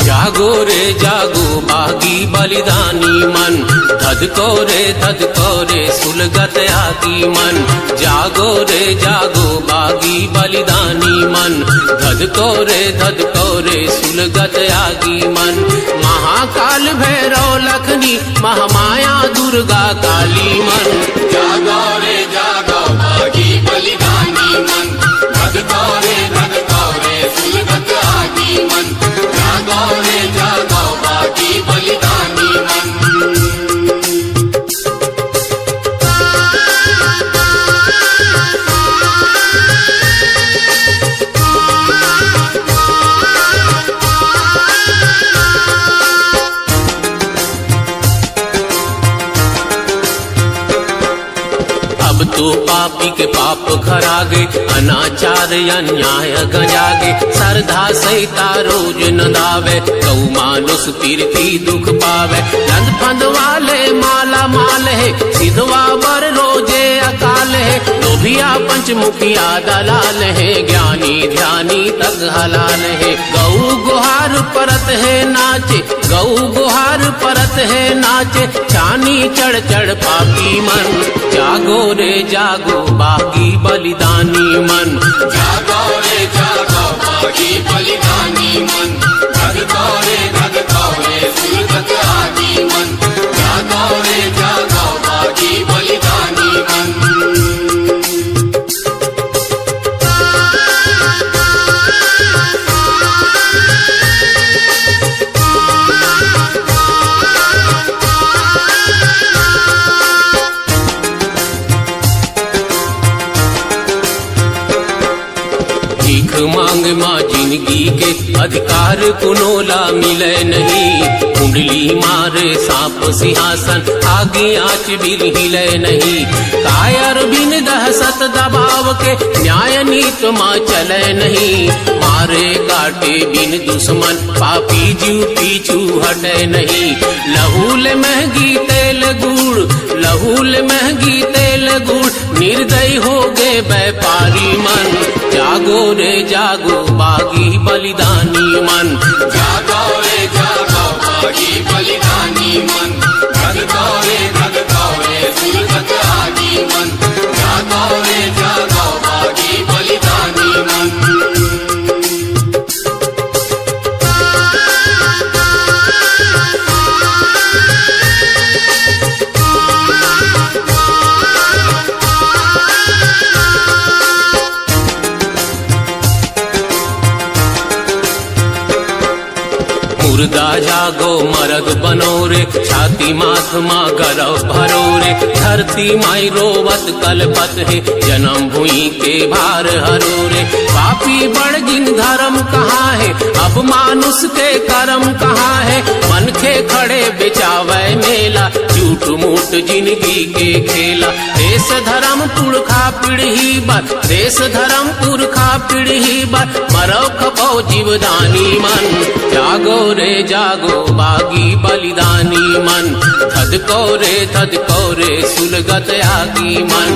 जागो रे जागो बागी बलिदानी मन, धधको रे सुलगत आगी मन। जागो रे जागो बागी बलिदानी मन, धधको रे सुलगत आगी मन। महाकाल भैरव लखनी महामाया दुर्गा काली मन। जागो रे जागो बागी बलिदानी मन, धधको रे सुलगत आगी मन। जागो रे जागो बागी बलिदानी मन। तो पापी के पाप खरागे, अनाचार अन्याय गजागे। श्रद्धा सहिता रोज नदावे, गौ मानुष पीरती दुख पावे। नंद फंद वाले माला माल है, सिधवा बर रोजे अकाल है। लोभिया पंचमुखिया दलाल है, ज्ञानी ध्यानी तग हलाल है। गौ गुहार परत है नाचे, गौ गुहार परत है नाचे। चानी चढ़ चढ़ पापी मन, जागो रे जागो बागी बलिदानी मन। जागो रे जागो बागी बलिदानी मन, धधको रे सुलगत आगी मन। जागो रे जागो बागी बलिदानी मन। भीख मांग माँ जिंदगी के अधिकार कुनोला मिले नहीं। कुंडली मारे सांप सिंहासन, आगे आँच भी हिले नहीं। कायर बिन दहशत दबाव के, न्याय नीत माँ चले नहीं। मारे काटे बिन दुश्मन, पापी जीव पीछू हटे नहीं। लहूल महंगी तेल गुड़, लहूल महंगी तेल गुड़। निर्दयी हो गए व्यापारी मन, जागो रे जागो बागी बलिदानी मन। जागो रे जागो बागी बलिदानी मन, धधको रे सुलगत आगी मन। जागो रे जागो बागी बलिदानी मन। मुर्दा जागो मरद बनो रे, छाती माथ माँ गरव भरो रे। धरती माई रोवत कलपत है, जन्म भूमि के भार हरो रे। पापी बड़ जिन धर्म कहाँ है, अब मानुष के कर्म कहाँ है। मन के खड़े बेचावे मेला, झूठ मूठ जिंदगी के खेला। देश धर्म पुरखा पीढ़ी बर, देश धर्म पुरखा पीढ़ी बर। मरो खपो जीवदानी मन, जागो रे जागो बागी बलिदानी मन। धधको रे सुलगत आगी मन।